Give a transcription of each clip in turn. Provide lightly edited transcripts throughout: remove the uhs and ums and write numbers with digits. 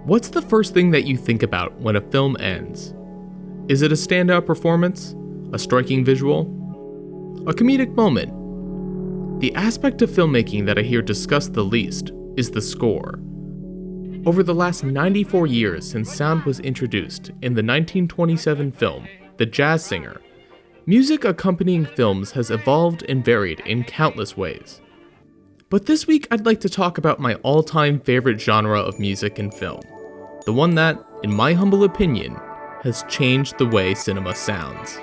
What's the first thing that you think about when a film ends? Is it a standout performance? A striking visual? A comedic moment? The aspect of filmmaking that I hear discussed the least is the score. Over the last 94 years since sound was introduced in the 1927 film, The Jazz Singer, music accompanying films has evolved and varied in countless ways. But this week I'd like to talk about my all-time favorite genre of music and film. The one that, in my humble opinion, has changed the way cinema sounds.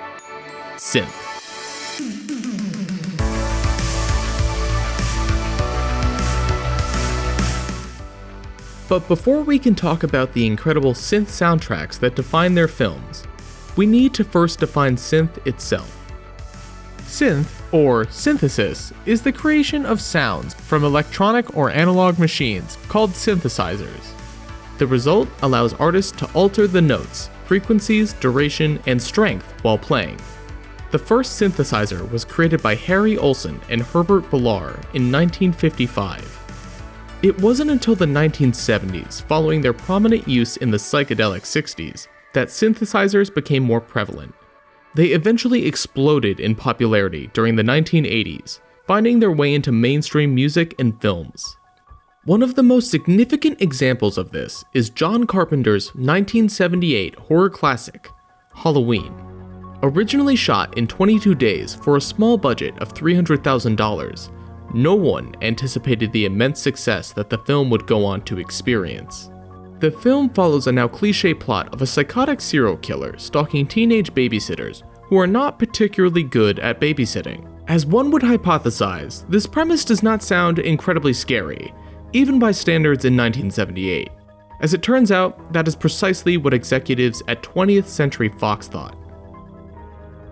Synth. But before we can talk about the incredible synth soundtracks that define their films, we need to first define synth itself. Synth, or synthesis, is the creation of sounds from electronic or analog machines called synthesizers. The result allows artists to alter the notes, frequencies, duration, and strength while playing. The first synthesizer was created by Harry Olson and Herbert Billar in 1955. It wasn't until the 1970s, following their prominent use in the psychedelic 60s, that synthesizers became more prevalent. They eventually exploded in popularity during the 1980s, finding their way into mainstream music and films. One of the most significant examples of this is John Carpenter's 1978 horror classic, Halloween. Originally shot in 22 days for a small budget of $300,000, no one anticipated the immense success that the film would go on to experience. The film follows a now cliché plot of a psychotic serial killer stalking teenage babysitters who are not particularly good at babysitting. As one would hypothesize, this premise does not sound incredibly scary, even by standards in 1978. As it turns out, that is precisely what executives at 20th Century Fox thought.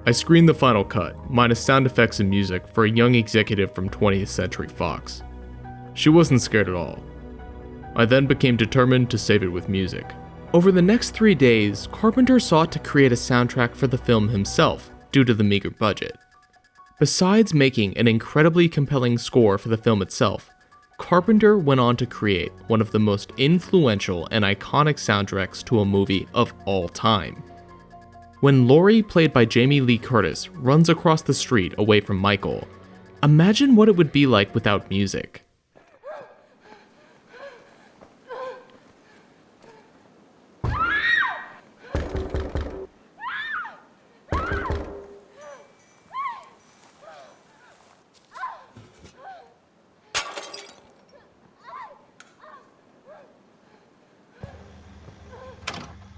I screened the final cut, minus sound effects and music, for a young executive from 20th Century Fox. She wasn't scared at all. I then became determined to save it with music. Over the next 3 days, Carpenter sought to create a soundtrack for the film himself, due to the meager budget. Besides making an incredibly compelling score for the film itself, Carpenter went on to create one of the most influential and iconic soundtracks to a movie of all time. When Laurie, played by Jamie Lee Curtis, runs across the street away from Michael, imagine what it would be like without music.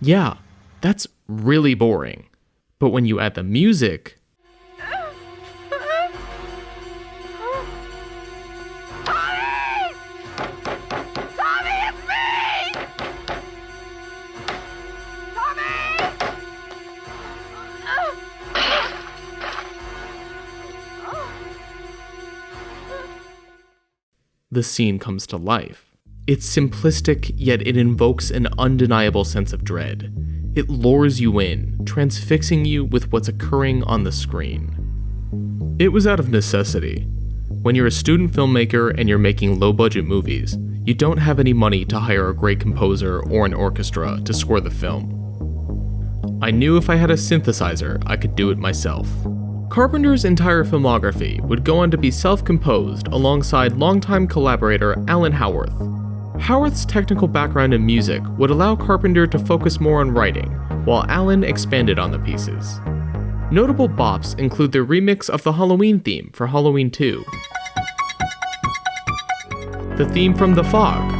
Yeah, that's really boring. But when you add the music... the scene comes to life. It's simplistic, yet it invokes an undeniable sense of dread. It lures you in, transfixing you with what's occurring on the screen. It was out of necessity. When you're a student filmmaker and you're making low-budget movies, you don't have any money to hire a great composer or an orchestra to score the film. I knew if I had a synthesizer, I could do it myself. Carpenter's entire filmography would go on to be self-composed alongside longtime collaborator Alan Howarth. Howarth's technical background in music would allow Carpenter to focus more on writing, while Alan expanded on the pieces. Notable bops include their remix of the Halloween theme for Halloween 2, the theme from The Fog,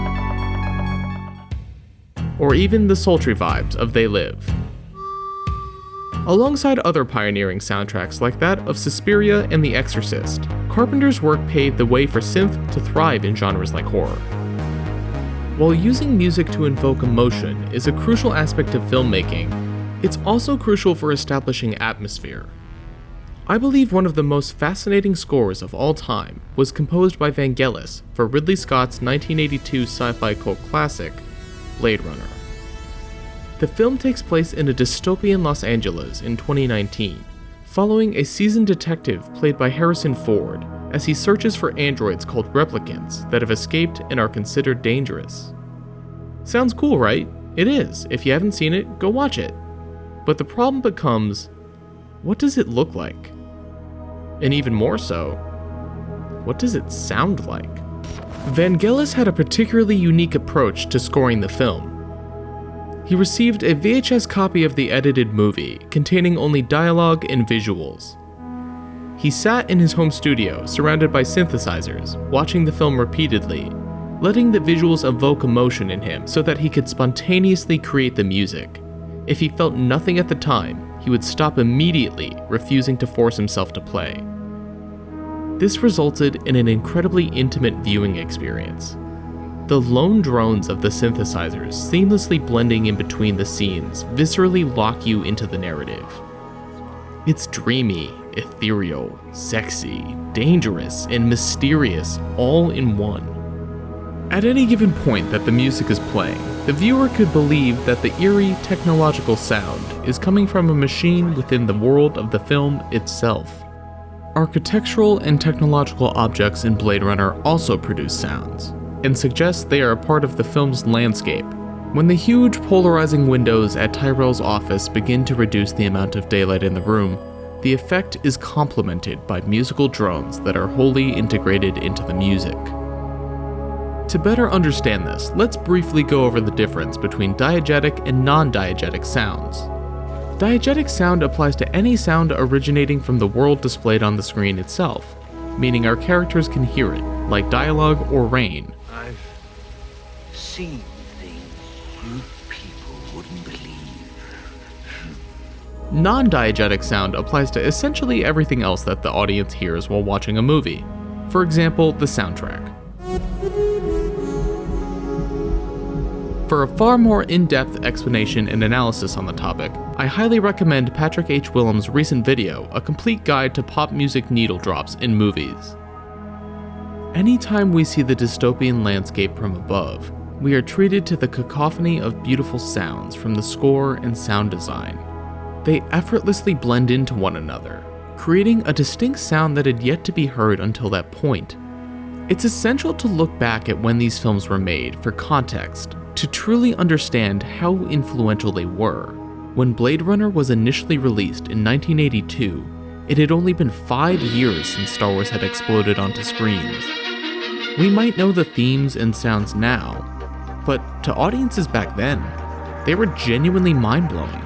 or even the sultry vibes of They Live. Alongside other pioneering soundtracks like that of Suspiria and The Exorcist, Carpenter's work paved the way for synth to thrive in genres like horror. While using music to invoke emotion is a crucial aspect of filmmaking, it's also crucial for establishing atmosphere. I believe one of the most fascinating scores of all time was composed by Vangelis for Ridley Scott's 1982 sci-fi cult classic, Blade Runner. The film takes place in a dystopian Los Angeles in 2019, following a seasoned detective played by Harrison Ford as he searches for androids called replicants that have escaped and are considered dangerous. Sounds cool, right? It is. If you haven't seen it, go watch it. But the problem becomes, what does it look like? And even more so, what does it sound like? Vangelis had a particularly unique approach to scoring the film. He received a VHS copy of the edited movie, containing only dialogue and visuals. He sat in his home studio, surrounded by synthesizers, watching the film repeatedly, letting the visuals evoke emotion in him so that he could spontaneously create the music. If he felt nothing at the time, he would stop immediately, refusing to force himself to play. This resulted in an incredibly intimate viewing experience. The lone drones of the synthesizers seamlessly blending in between the scenes viscerally lock you into the narrative. It's dreamy, ethereal, sexy, dangerous, and mysterious all in one. At any given point that the music is playing, the viewer could believe that the eerie technological sound is coming from a machine within the world of the film itself. Architectural and technological objects in Blade Runner also produce sounds, and suggest they are a part of the film's landscape. When the huge polarizing windows at Tyrell's office begin to reduce the amount of daylight in the room, the effect is complemented by musical drones that are wholly integrated into the music. To better understand this, let's briefly go over the difference between diegetic and non-diegetic sounds. Diegetic sound applies to any sound originating from the world displayed on the screen itself, meaning our characters can hear it, like dialogue or rain. I've seen things you people wouldn't believe. Non-diegetic sound applies to essentially everything else that the audience hears while watching a movie. For example, the soundtrack. For a far more in-depth explanation and analysis on the topic, I highly recommend Patrick H. Willems' recent video, A Complete Guide to Pop Music Needle Drops in Movies. Anytime we see the dystopian landscape from above, we are treated to the cacophony of beautiful sounds from the score and sound design. They effortlessly blend into one another, creating a distinct sound that had yet to be heard until that point. It's essential to look back at when these films were made for context, to truly understand how influential they were. When Blade Runner was initially released in 1982, it had only been 5 years since Star Wars had exploded onto screens. We might know the themes and sounds now, but to audiences back then, they were genuinely mind-blowing.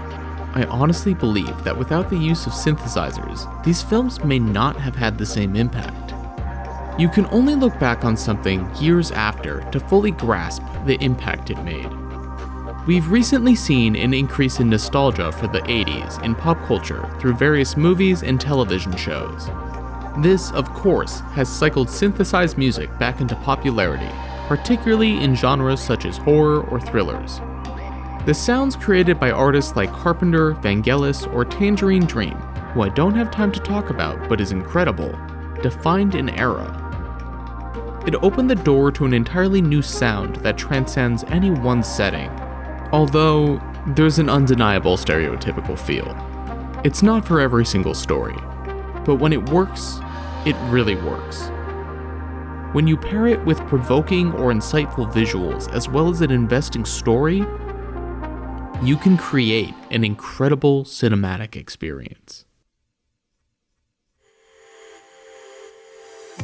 I honestly believe that without the use of synthesizers, these films may not have had the same impact. You can only look back on something years after to fully grasp the impact it made. We've recently seen an increase in nostalgia for the 80s in pop culture through various movies and television shows. This, of course, has cycled synthesized music back into popularity, particularly in genres such as horror or thrillers. The sounds created by artists like Carpenter, Vangelis, or Tangerine Dream, who I don't have time to talk about but is incredible, defined an era. It opened the door to an entirely new sound that transcends any one setting, although there's an undeniable stereotypical feel. It's not for every single story, but when it works, it really works. When you pair it with provoking or insightful visuals as well as an investing story, you can create an incredible cinematic experience.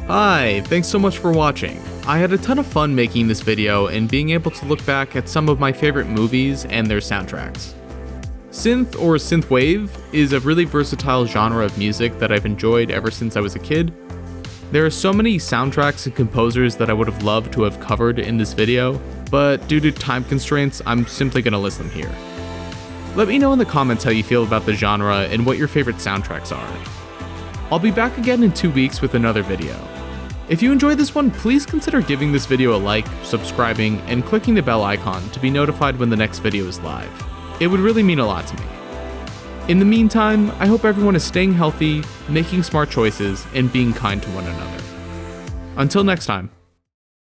Hi, thanks so much for watching. I had a ton of fun making this video and being able to look back at some of my favorite movies and their soundtracks. Synth or synthwave is a really versatile genre of music that I've enjoyed ever since I was a kid. There are so many soundtracks and composers that I would have loved to have covered in this video, but due to time constraints, I'm simply gonna list them here. Let me know in the comments how you feel about the genre and what your favorite soundtracks are. I'll be back again in 2 weeks with another video. If you enjoyed this one, please consider giving this video a like, subscribing, and clicking the bell icon to be notified when the next video is live. It would really mean a lot to me. In the meantime, I hope everyone is staying healthy, making smart choices, and being kind to one another. Until next time.